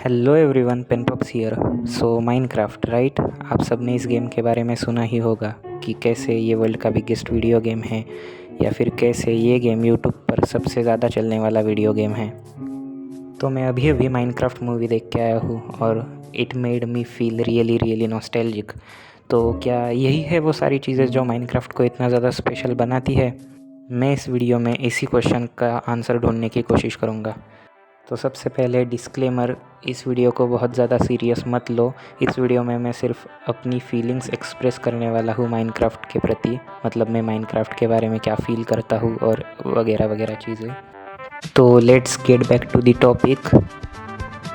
Hello everyone, Penpox here. So Minecraft right. आप सब ने इस गेम के बारे में सुना ही होगा कि कैसे ये वर्ल्ड का बिगेस्ट वीडियो गेम है या फिर कैसे ये गेम यूट्यूब पर सबसे ज़्यादा चलने वाला वीडियो गेम है। तो मैं अभी अभी माइनक्राफ्ट मूवी देख के आया हूँ और it made me feel really nostalgic. तो क्या यही है वो सारी चीज़ें जो माइनक्राफ्ट को इतना ज़्यादा स्पेशल बनाती है? मैं इस वीडियो में इसी क्वेश्चन का आंसर ढूंढने की कोशिश करूँगा। तो सबसे पहले डिस्क्लेमर, इस वीडियो को बहुत ज़्यादा सीरियस मत लो। इस वीडियो में मैं सिर्फ अपनी फीलिंग्स एक्सप्रेस करने वाला हूँ माइनक्राफ्ट के प्रति, मतलब मैं माइनक्राफ्ट के बारे में क्या फ़ील करता हूँ और वगैरह चीज़ें। तो let's get back to the topic.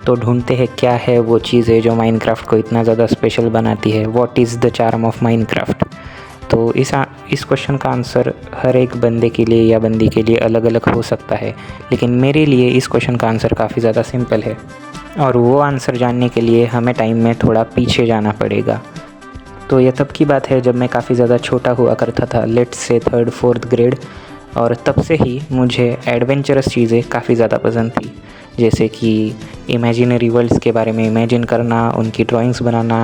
तो ढूंढते हैं क्या है वो चीज़ें जो माइनक्राफ्ट को इतना ज़्यादा स्पेशल बनाती है। What is the charm of Minecraft? तो इस क्वेश्चन का आंसर हर एक बंदे के लिए या बंदी के लिए अलग अलग हो सकता है, लेकिन मेरे लिए इस क्वेश्चन का आंसर काफ़ी ज़्यादा सिंपल है और वो आंसर जानने के लिए हमें टाइम में थोड़ा पीछे जाना पड़ेगा। तो ये तब की बात है जब मैं काफ़ी ज़्यादा छोटा हुआ करता था, लेट्स से 3rd-4th ग्रेड, और तब से ही मुझे एडवेंचरस चीज़ें काफ़ी ज़्यादा पसंद थी, जैसे कि इमेजिनरी वर्ल्ड्स के बारे में इमेजिन करना, उनकी ड्राइंग्स बनाना,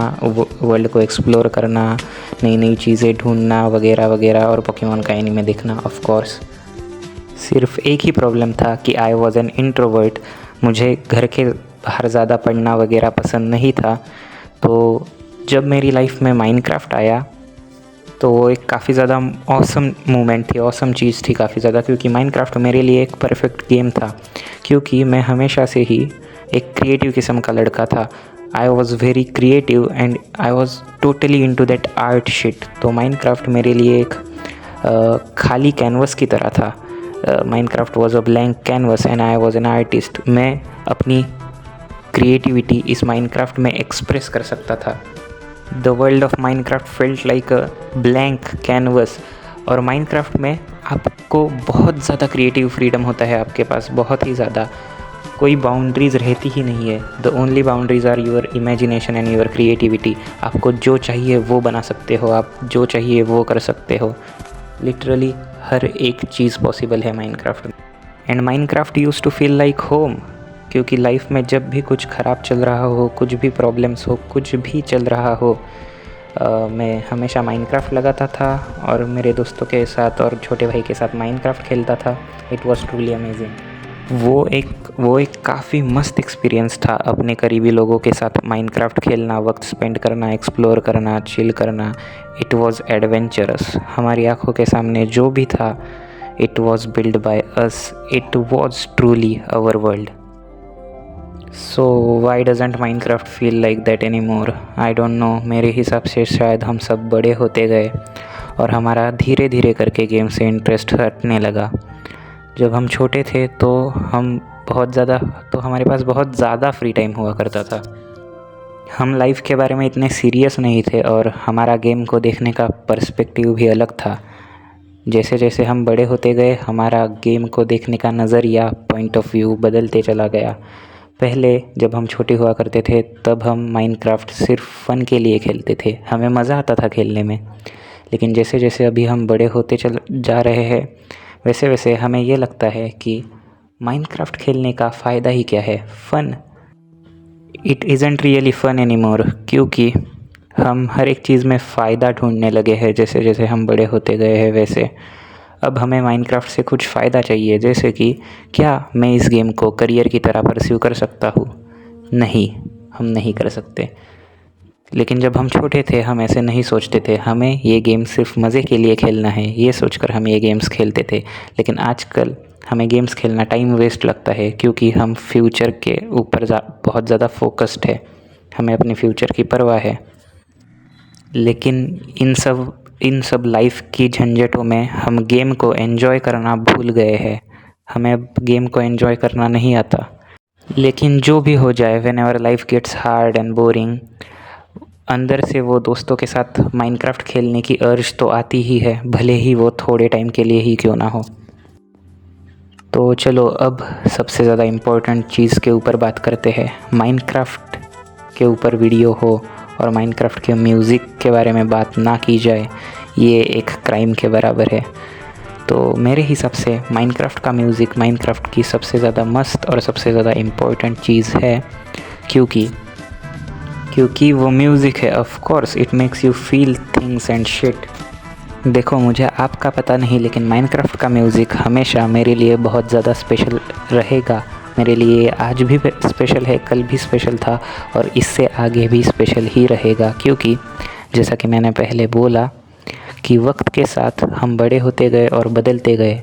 वर्ल्ड को एक्सप्लोर करना, नई चीज़ें ढूंढना वगैरह और पोकेमॉन का एनीमे देखना। ऑफ कोर्स सिर्फ एक ही प्रॉब्लम था कि आई वॉज एन इंट्रोवर्ट। मुझे घर के बाहर ज़्यादा पढ़ना वगैरह पसंद नहीं था। तो जब मेरी लाइफ में माइनक्राफ्ट आया तो वो एक काफ़ी ज़्यादा ऑसम मोमेंट थी, ऑसम चीज़ थी काफ़ी ज़्यादा, क्योंकि माइनक्राफ्ट मेरे लिए एक परफेक्ट गेम था। क्योंकि मैं हमेशा से ही एक क्रिएटिव किस्म का लड़का था। I was very creative and I was totally into that art shit. तो माइनक्राफ्ट मेरे लिए एक खाली कैनवस की तरह था। Minecraft was a blank canvas and I was an artist. मैं अपनी क्रिएटिविटी इस माइनक्राफ्ट में एक्सप्रेस कर सकता था। The world of Minecraft felt like a blank canvas. और माइनक्राफ्ट में आपको बहुत ज़्यादा क्रिएटिव फ्रीडम होता है, आपके पास बहुत ही ज़्यादा, कोई बाउंड्रीज़ रहती ही नहीं है। The only boundaries are your imagination and your creativity. आपको जो चाहिए वो बना सकते हो, आप जो चाहिए वो कर सकते हो। लिटरली हर एक चीज़ पॉसिबल है माइनक्राफ्ट में। And Minecraft used to feel like home, क्योंकि लाइफ में जब भी कुछ ख़राब चल रहा हो, कुछ भी प्रॉब्लम्स हो, कुछ भी चल रहा हो, मैं हमेशा माइनक्राफ्ट लगाता था और मेरे दोस्तों के साथ और छोटे भाई के साथ माइनक्राफ्ट खेलता था। It was truly amazing. वो एक काफ़ी मस्त एक्सपीरियंस था अपने करीबी लोगों के साथ माइनक्राफ्ट खेलना, वक्त स्पेंड करना, एक्सप्लोर करना, चिल करना। It was adventurous. हमारी आंखों के सामने जो भी था, it was build by us. It was truly our world. So why doesn't Minecraft feel like that any more? I don't know. मेरे हिसाब से शायद हम सब बड़े होते गए और हमारा धीरे धीरे करके गेम से इंटरेस्ट हटने लगा। जब हम छोटे थे तो हमारे पास बहुत ज़्यादा फ्री टाइम हुआ करता था। हम लाइफ के बारे में इतने सीरियस नहीं थे और हमारा गेम को देखने का पर्सपेक्टिव भी अलग था। जैसे जैसे हम बड़े होते गए, हमारा गेम को देखने का नज़रिया, पॉइंट ऑफ व्यू बदलते चला गया। पहले जब हम छोटे हुआ करते थे तब हम माइनक्राफ्ट सिर्फ फ़न के लिए खेलते थे, हमें मज़ा आता था खेलने में। लेकिन जैसे जैसे अभी हम बड़े होते चल जा रहे हैं, वैसे वैसे हमें ये लगता है कि माइनक्राफ्ट खेलने का फ़ायदा ही क्या है? Fun. It isn't really fun anymore, क्योंकि हम हर एक चीज़ में फ़ायदा ढूंढने लगे हैं। जैसे जैसे हम बड़े होते गए हैं वैसे अब हमें माइनक्राफ्ट से कुछ फ़ायदा चाहिए, जैसे कि क्या मैं इस गेम को करियर की तरह परस्यू कर सकता हूँ? नहीं, हम नहीं कर सकते। लेकिन जब हम छोटे थे हम ऐसे नहीं सोचते थे। हमें ये गेम सिर्फ मज़े के लिए खेलना है, ये सोचकर हम ये गेम्स खेलते थे। लेकिन आजकल हमें गेम्स खेलना टाइम वेस्ट लगता है, क्योंकि हम फ्यूचर के ऊपर बहुत ज़्यादा फोकस्ड है, हमें अपने फ्यूचर की परवाह है। लेकिन इन सब लाइफ की झंझटों में हम गेम को एंजॉय करना भूल गए हैं। हमें अब गेम को एंजॉय करना नहीं आता। लेकिन जो भी हो जाए, whenever life gets hard and boring, अंदर से वो दोस्तों के साथ माइनक्राफ्ट खेलने की अर्ज तो आती ही है, भले ही वो थोड़े टाइम के लिए ही क्यों ना हो। तो चलो अब सबसे ज़्यादा इम्पोर्टेंट चीज़ के ऊपर बात करते हैं। माइनक्राफ्ट के ऊपर वीडियो हो और माइनक्राफ्ट के म्यूज़िक के बारे में बात ना की जाए, ये एक क्राइम के बराबर है। तो मेरे हिसाब से माइनक्राफ्ट का म्यूज़िक माइनक्राफ्ट की सबसे ज़्यादा मस्त और सबसे ज़्यादा इम्पोर्टेंट चीज़ है, क्योंकि क्योंकि वो म्यूज़िक है। Of course it makes you feel things and shit. देखो, मुझे आपका पता नहीं, लेकिन माइनक्राफ्ट का म्यूज़िक हमेशा मेरे लिए बहुत ज़्यादा स्पेशल रहेगा। मेरे लिए आज भी स्पेशल है, कल भी स्पेशल था और इससे आगे भी स्पेशल ही रहेगा। क्योंकि जैसा कि मैंने पहले बोला कि वक्त के साथ हम बड़े होते गए और बदलते गए,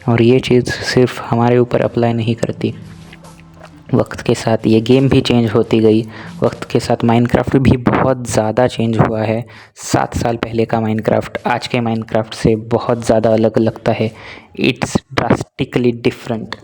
और ये चीज़ सिर्फ हमारे ऊपर अप्लाई नहीं करती। वक्त के साथ ये गेम भी चेंज होती गई। वक्त के साथ माइनक्राफ्ट भी बहुत ज़्यादा चेंज हुआ है। 7 साल पहले का माइनक्राफ्ट आज के माइनक्राफ्ट से बहुत ज़्यादा अलग लगता है। It's drastically different.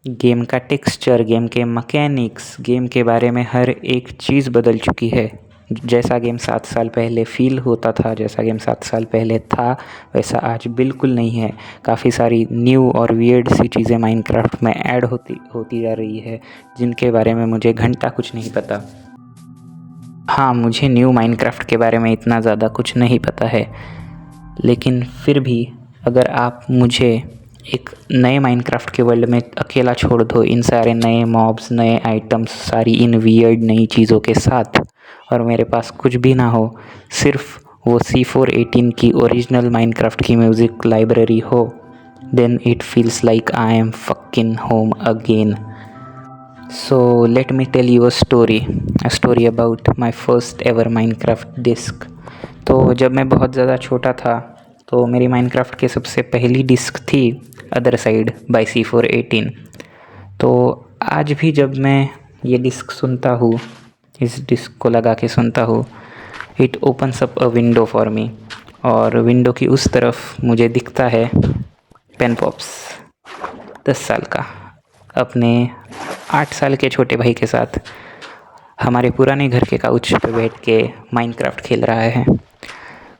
गेम का टेक्सचर, गेम के मैकेनिक्स, गेम के बारे में हर एक चीज़ बदल चुकी है। जैसा गेम 7 साल पहले फ़ील होता था, जैसा गेम 7 साल पहले था, वैसा आज बिल्कुल नहीं है। काफ़ी सारी न्यू और वियर्ड सी चीज़ें माइनक्राफ्ट में ऐड होती जा रही है, जिनके बारे में मुझे घंटा कुछ नहीं पता। हाँ, मुझे न्यू माइनक्राफ्ट के बारे में इतना ज़्यादा कुछ नहीं पता है, लेकिन फिर भी अगर आप मुझे एक नए माइनक्राफ्ट के वर्ल्ड में अकेला छोड़ दो, इन सारे नए मॉब्स, नए आइटम्स, सारी इन वियर्ड नई चीज़ों के साथ, और मेरे पास कुछ भी ना हो, सिर्फ वो C418 की ओरिजिनल माइनक्राफ्ट की म्यूज़िक लाइब्रेरी हो, then it feels like I am fucking home again. So let me tell you a story about my first ever Minecraft disc. तो जब मैं बहुत ज़्यादा छोटा था, तो मेरी माइनक्राफ्ट की सबसे पहली डिस्क थी अदर साइड बाय C418। तो आज भी जब मैं ये डिस्क सुनता हूँ, इस डिस्क को लगा के सुनता हूँ, it opens up a window for me, और विंडो की उस तरफ मुझे दिखता है पेन पॉप्स 10 साल का अपने 8 साल के छोटे भाई के साथ हमारे पुराने घर के काउच पे बैठ के माइनक्राफ्ट खेल रहा है।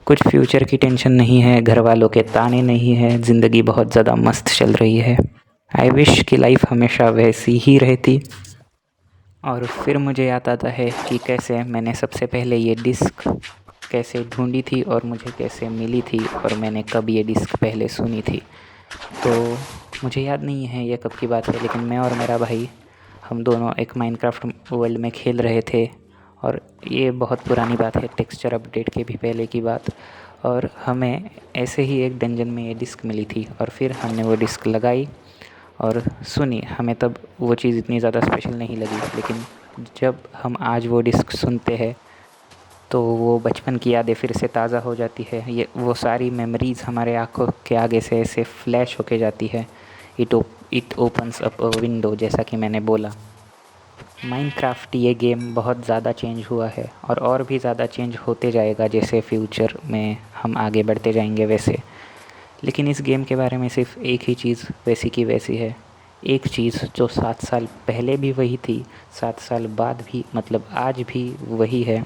कुछ फ्यूचर की टेंशन नहीं है, घर वालों के ताने नहीं है, ज़िंदगी बहुत ज़्यादा मस्त चल रही है। आई विश कि लाइफ हमेशा वैसी ही रहती। और फिर मुझे याद आता है कि कैसे मैंने सबसे पहले ये डिस्क कैसे ढूंढी थी और मुझे कैसे मिली थी, और मैंने कब ये डिस्क पहले सुनी थी। तो मुझे याद नहीं है ये कब की बात है, लेकिन मैं और मेरा भाई, हम दोनों एक माइनक्राफ्ट वर्ल्ड में खेल रहे थे, और ये बहुत पुरानी बात है, टेक्सचर अपडेट के भी पहले की बात। और हमें ऐसे ही एक डंजन में ये डिस्क मिली थी, और फिर हमने वो डिस्क लगाई और सुनी। हमें तब वो चीज़ इतनी ज़्यादा स्पेशल नहीं लगी, लेकिन जब हम आज वो डिस्क सुनते हैं तो वो बचपन की यादें फिर से ताज़ा हो जाती है। ये वो सारी मेमोरीज़ हमारे आँखों के आगे से ऐसे फ्लैश होके जाती है। It opens up a window, जैसा कि मैंने बोला। माइनक्राफ्ट ये गेम बहुत ज़्यादा चेंज हुआ है, और भी ज़्यादा चेंज होते जाएगा जैसे फ्यूचर में हम आगे बढ़ते जाएंगे वैसे। लेकिन इस गेम के बारे में सिर्फ एक ही चीज़ वैसी की वैसी है। एक चीज़ जो 7 साल पहले भी वही थी, 7 साल बाद भी, मतलब आज भी वही है,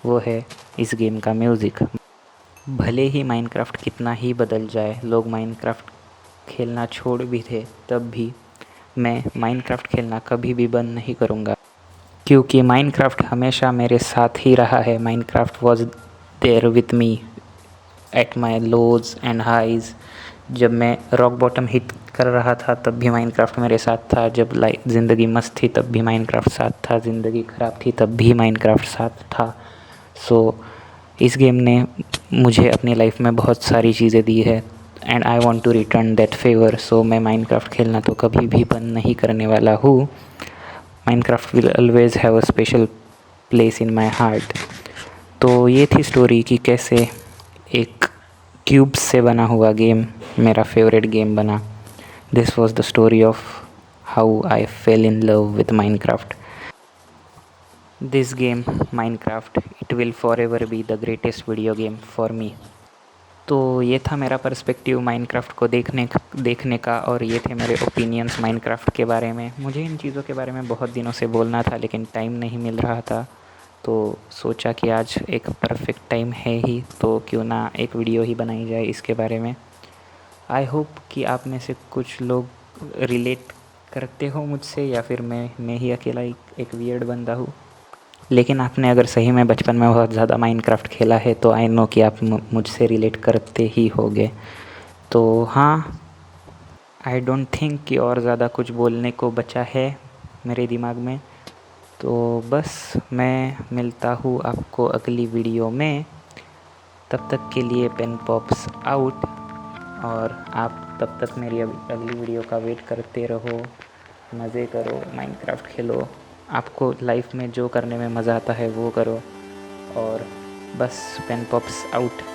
वो है इस गेम का म्यूज़िक। भले ही माइनक्राफ्ट कितना ही बदल जाए, लोग माइनक्राफ्ट खेलना छोड़ भी थे, तब भी मैं माइनक्राफ्ट खेलना कभी भी बंद नहीं करूँगा, क्योंकि माइनक्राफ्ट हमेशा मेरे साथ ही रहा है। Minecraft was there with me at my lows and highs. जब मैं रॉक बॉटम हिट कर रहा था तब भी माइनक्राफ्ट मेरे साथ था। जब ज़िंदगी मस्त थी तब भी माइनक्राफ्ट साथ था। ज़िंदगी ख़राब थी तब भी माइनक्राफ्ट साथ था। सो इस गेम ने मुझे अपनी लाइफ में बहुत सारी चीज़ें दी है, and I want to return that favour. So मैं माइनक्राफ्ट खेलना तो कभी भी बंद नहीं करने वाला हूँ। Minecraft will always have a special place in my heart. तो ये थी स्टोरी कि कैसे एक क्यूब्स से बना हुआ गेम मेरा फेवरेट गेम बना। This was the story of how I fail in love with Minecraft. This game Minecraft, it will for ever be the greatest video game for me. तो ये था मेरा पर्सपेक्टिव माइनक्राफ्ट को देखने का, और ये थे मेरे ओपिनियंस माइनक्राफ्ट के बारे में। मुझे इन चीज़ों के बारे में बहुत दिनों से बोलना था, लेकिन टाइम नहीं मिल रहा था, तो सोचा कि आज एक परफेक्ट टाइम है ही, तो क्यों ना एक वीडियो ही बनाई जाए इसके बारे में। आई होप कि आप में से कुछ लोग रिलेट करते हो मुझसे, या फिर मैं ही अकेला एक वियर्ड बंदा हूँ। लेकिन आपने अगर सही में बचपन में बहुत ज़्यादा माइनक्राफ्ट खेला है तो आई नो कि आप मुझसे रिलेट करते ही होगे। तो हाँ, आई डोंट थिंक कि और ज़्यादा कुछ बोलने को बचा है मेरे दिमाग में। तो बस मैं मिलता हूँ आपको अगली वीडियो में। तब तक के लिए पेन पॉप्स आउट। और आप तब तक मेरी अगली वीडियो का वेट करते रहो, मज़े करो, माइनक्राफ्ट खेलो, आपको लाइफ में जो करने में मज़ा आता है वो करो। और बस पेन पॉप्स आउट।